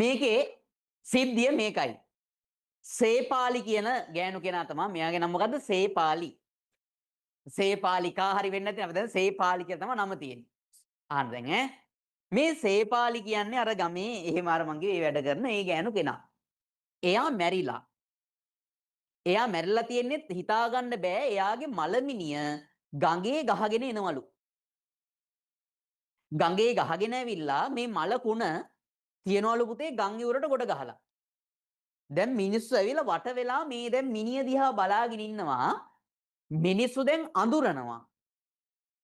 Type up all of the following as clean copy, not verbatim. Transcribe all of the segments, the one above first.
මේකේ සිද්ධිය මේකයි. සේපාලි කියන ගෑනු කෙනා තමයි. මෙයාගේ නම මොකද්ද? සේපාලි. සේපාලිකා හරි වෙන්නේ නැති නම. දැන් සේපාලි කියලා තමයි නම තියෙන්නේ. අහන්න දැන් ඈ. මේ සේපාලි කියන්නේ අර ගමේ එහෙම අර මංගේ වැඩ කරන ඒ ගෑනු කෙනා. එයා මැරිලා. එයා මැරිලා තියෙන්නේ හිතා ගන්න බෑ එයාගේ මලමිනිය ගඟේ ගහගෙන එනවලු. ගඟේ ගහගෙන ඇවිල්ලා මේ මල කුණ තියනවලු පුතේ ගම් ඉවුරට ගොඩ ගහලා. දැන් මිනිස්සු ඇවිල්ලා වට වෙලා මේ දැන් මිනිය දිහා බලාගෙන ඉන්නවා. මිනිස්සු දැන් අඳුරනවා.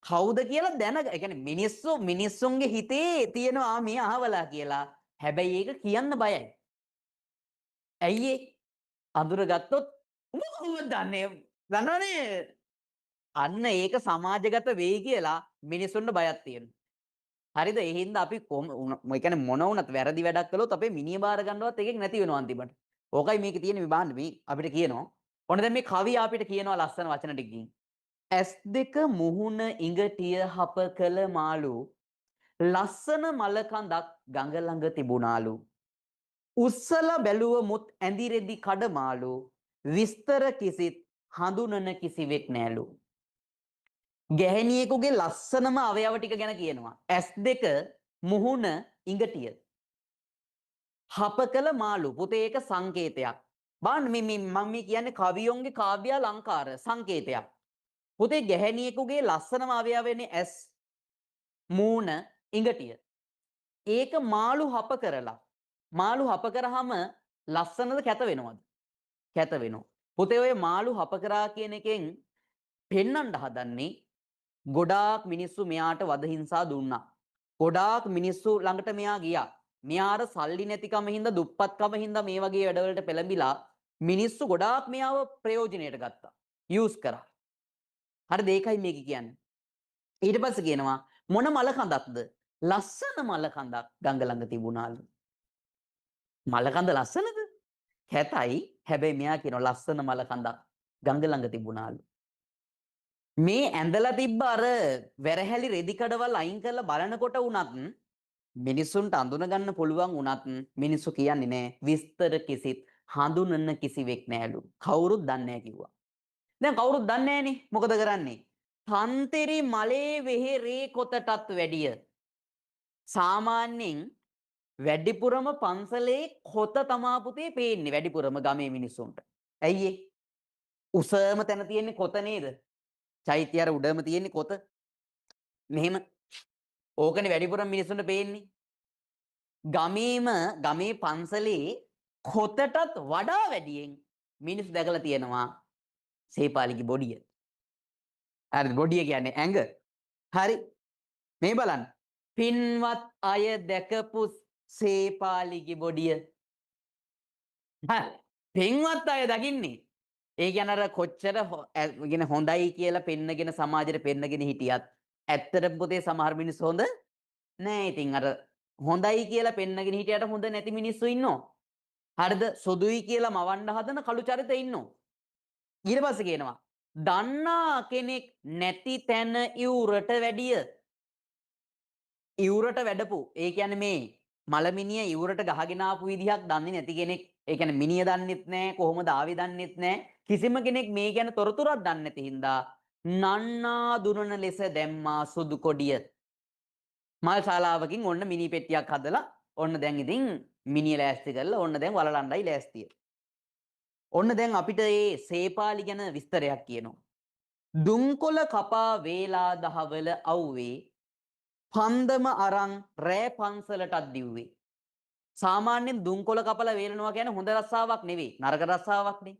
කවුද කියලා ඒ කියන්නේ මිනිස්සුන්ගේ හිතේ තියෙනවා මේ අහවලා කියලා. හැබැයි ඒක කියන්න බයයි. ඇයි ඒ? අඳුරගත්තොත් උඹ කොහොමද දන්නේ? දන්නවනේ. අන්න ඒක සමාජගත වෙයි කියලා මිනිස්සුන්ට බයක් තියෙනවා. හරිද? ඒ හින්දා අපි ඒ කියන්නේ මොන වුණත් වැරදි වැඩක් කළොත් අපේ මිනිය බාර ගන්නවත් එකෙක් නැති වෙනවා අන්තිමට. ඕකයි මේකේ තියෙන විභාණ්ඩ මේ අපිට කියනවා. ඔන්න දැන් මේ කවිය අපිට කියනවා ලස්සන වචන ටිකකින්. ඇස් දෙක මුහුණ ඉඟටිය හප කළ මාළු ලස්සන මලකඳක් ගඟ ළඟ තිබුණාලු. උස්සල බැලුව මුත් ඇඳිරෙදි කඩමාලු විස්තර කිසිත් හඳුනන කිසිවෙක් නෑලු. ගැහැණියෙකුගේ ලස්සනම අවයව ටික ගැන කියනවා. ඇස් දෙක මුහුණ ඉඟටිය හප කළ මාළු. පුතේ ඒක සංකේතයක්. බලන්න මම කියන්නේ කවියොන්ගේ කාව්‍ය අලංකාර සංකේතයක්. පුතේ ගැහැණියෙකුගේ ලස්සනම අවයවනේ ඇස් මූණ ඉඟටිය. ඒක මාළු හප කරලා මාළු හප කරාම ලස්සනද කැත වෙනවද? කැත වෙනවා. පුතේ ඔය මාළු හප කරා කියන එකෙන් පෙන්වන්න හදන්නේ ගොඩාක් මිනිස්සු මෙයාට වද හිංසා දුන්නා. ගොඩාක් මිනිස්සු ළඟට මෙයා ගියා. මෙයාට සල්ලි නැතිකම හින්දා දුප්පත්කම හින්දා මේ වගේ වැඩවලට පෙළඹිලා මිනිස්සු ගොඩාක් මෙයාව ප්‍රයෝජනෙට ගත්තා. යූස් කරා. හරිද? ඒකයි මේක කියන්නේ. ඊට පස්සේ කියනවා මොන මල කඳක්ද? ලස්සන මල කඳක් ගඟ ළඟ තිබුණාලු. මල කඳ ලස්සනද? කැතයි. හැබැයි මෙයා කියනවා ලස්සන මල කඳක් ගඟ ළඟ තිබුණාලු. මේ ඇඳලා තිබ්බ අර වැරහැලි රෙදි කඩවල් අයින් කරලා බලනකොට උනත් මිනිස්සුන්ට අඳුන ගන්න පුළුවන් උනත් මිනිස්සු කියන්නේ නෑ විස්තර කිසිත් හඳුනන කිසිවෙක් නෑලු. කවුරුත් දන්නේ නෑ කිව්වා. දැන් කවුරුත් දන්නේ නෑනේ. මොකද කරන්නේ? තන්තිරි මලේ වෙහෙරේ කොතටත් වැඩිය. සාමාන්‍යයෙන් වැඩිපුරම පන්සලේ කොත තමා පුතේ පේන්නේ වැඩිපුරම ගමේ මිනිස්සුන්ට. ඇයි ඒ? උසම තැන තියෙන්නේ කොත නේද? චෛත්‍ය අර උඩම තියෙන්නේ කොත. මෙහෙම. ඕකනේ වැඩිපුරම මිනිස්සුන්ට පේන්නේ. ගමේ පන්සලේ කොතටත් වඩා වැඩියෙන් මිනිස්සු දැකලා තියෙනවා සේපාලිගේ බොඩිය. හරි බොඩිය කියන්නේ ඇඟ. හරි. මේ බලන්න. පින්වත් අය දැකපු සේපාලිගේ බොඩිය. පින්වත් අය දකින්නේ. ඒ කියන්නේ අර කොච්චර හොඳයි කියලා පෙන්නගෙන සමාජයට පෙන්නගෙන හිටියත් ඇත්තටම පුතේ සමහර මිනිස්සු හොඳ නෑ. ඉතින් අර හොඳයි කියලා පෙන්නගෙන හිටියට හොඳ නැති මිනිස්සු ඉන්නවා. හරිද? සුදුයි කියලා මවන්න හදන කළු චරිත ඉන්නවා. ඊට පස්සේ කියනවා දන්නා කෙනෙක් නැති තැන ඉවුරට වැඩිය. ඉවුරට වැඩපු. ඒ කියන්නේ මේ මලමිනිය ඉවුරට ගහගෙන ආපු විදිහක් දන්නේ නැති කෙනෙක්. ඒ කියන්නේ මිනිය දන්නෙත් නෑ කොහොමද ආවේ දන්නෙත් නෑ. කිසිම කෙනෙක් මේ ගැන තොරතුරක් දන්නේ නැති හින්දා නන්නා දුනන ලෙස දැම්මා සුදු කොඩිය. මල් ශාලාවකින් ඔන්න මිනි පෙට්ටියක් හදලා ඔන්න දැන් ඉතින් මිනිය ලෑස්ති කරලා ඔන්න දැන් වලලණ්ඩයි ලෑස්තිය. ඔන්න දැන් අපිට මේ සේපාලි ගැන විස්තරයක් කියනවා. දුම්කොළ කපා වේලා දහවල අවුවේ පන්දම අරන් රෑ පන්සලටත් දිව්වේ. සාමාන්‍යයෙන් දුම්කොළ කපලා වේලනවා කියන්නේ හොඳ රස්සාවක් නෙවෙයි නරක රස්සාවක් නේ.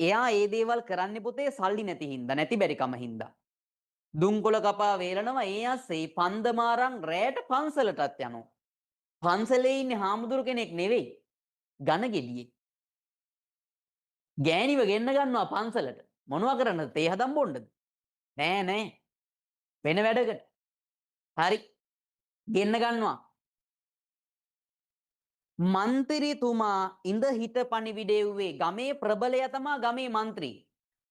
එයා ඒ දේවල් කරන්නේ පුතේ සල්ලි නැති හින්දා නැති බැරිකම හින්දා. දුම්කොළ කපා වේලනවා ඒ අස්සේ පන්දම අරන් රෑට පන්සලටත් යනවා. පන්සලේ ඉන්නේ හාමුදුරු කෙනෙක් නෙවෙයි ඝන ගෙඩියේ. ගෑණිව ගෙන්න ගන්නවා පන්සලට. මොනවා කරන්නද? තේ හදන් බොන්නද? නෑ. වෙන වැඩකට. හරි. ගෙන්න ගන්නවා. මන්ත්‍රීතුමා ඉඳ හිට පණිවිඩෙව්වේ ගමේ ප්‍රබලයා තමා ගමේ මන්ත්‍රී.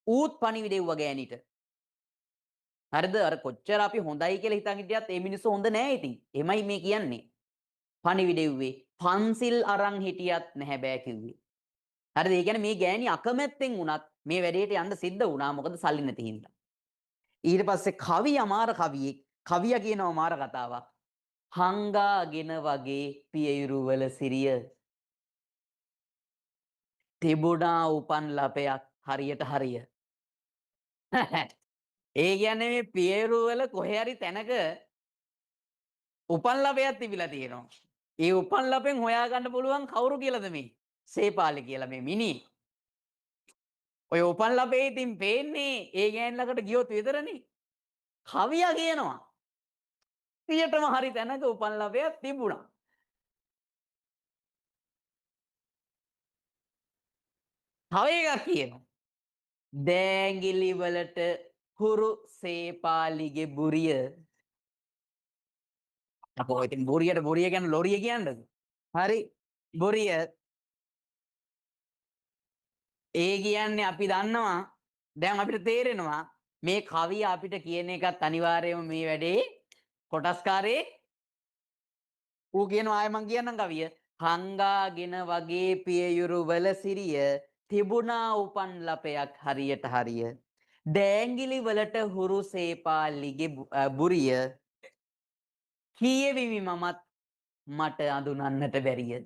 ඌත් පණිවිඩෙව්වා ගෑණිට. හරිද? අර කොච්චර අපි හොඳයි කියලා හිතන් හිටියත් මේ මිනිස්සු හොඳ නෑ ඉතින්. එමයි මේ කියන්නේ. පණිවිඩෙව්වේ පන්සිල් අරන් හිටියත් නැහැ බෑ කිව්වේ. හරිද? ඒ කියන්නේ මේ ගෑණි අකමැත්තෙන් වුණත් මේ වැඩේට යන්න සිද්ධ වුණා. මොකද සල්ලි නැති හින්දා. ඊට පස්සේ කවියා මාර කවියෙක්. කවියා කියනවා මාර කතාවක්. හංගාගෙන වගේ පියයුරු වල සිරිය තිබුණා උපන් ලපයක් හරියට හරිය. ඒ කියන්නේ මේ පියයුරු වල කොහේ හරි තැනක උපන් ලපයක් තිබිලා තියෙනවා. ඒ උපන් ලපෙන් හොයාගන්න පුළුවන් කවුරු කියලාද මේ? සේපාලි කියලා මේ මිනි. ඔය උපන් ලපේ ඉතින් පේන්නේ ඒ ගෑන් ළඟට ගියොත් විතරනේ. කවියා කියනවා. පියටම හරි තැනක උපන් ලපයක් තිබුණා. තව එකක් කියනවා. දෑංගිලි වලට හුරු සේපාලිගේ බුරිය. අපෝ ඉතින් බුරියට බුරිය කියන්නේ ලොරිය කියන්නද? හරි. බුරිය ඒ කියන්නේ අපි දන්නවා දැන් අපිට තේරෙනවා මේ කවිය අපිට කියන එකත් අනිවාර්යයෙන්ම මේ වැඩේ කොටස්කාරේ ඌ කියනවා ආයෙ මං කියන්නම් කවිය හංගාගෙන වගේ පියයුරු වල සිරිය තිබුණා උපන් ලපයක් හරියට හරිය දෑංගිලි වලට හුරු සේපාලිගේ බුරිය කියවෙමි මමත් මට අඳුනන්නට බැරිය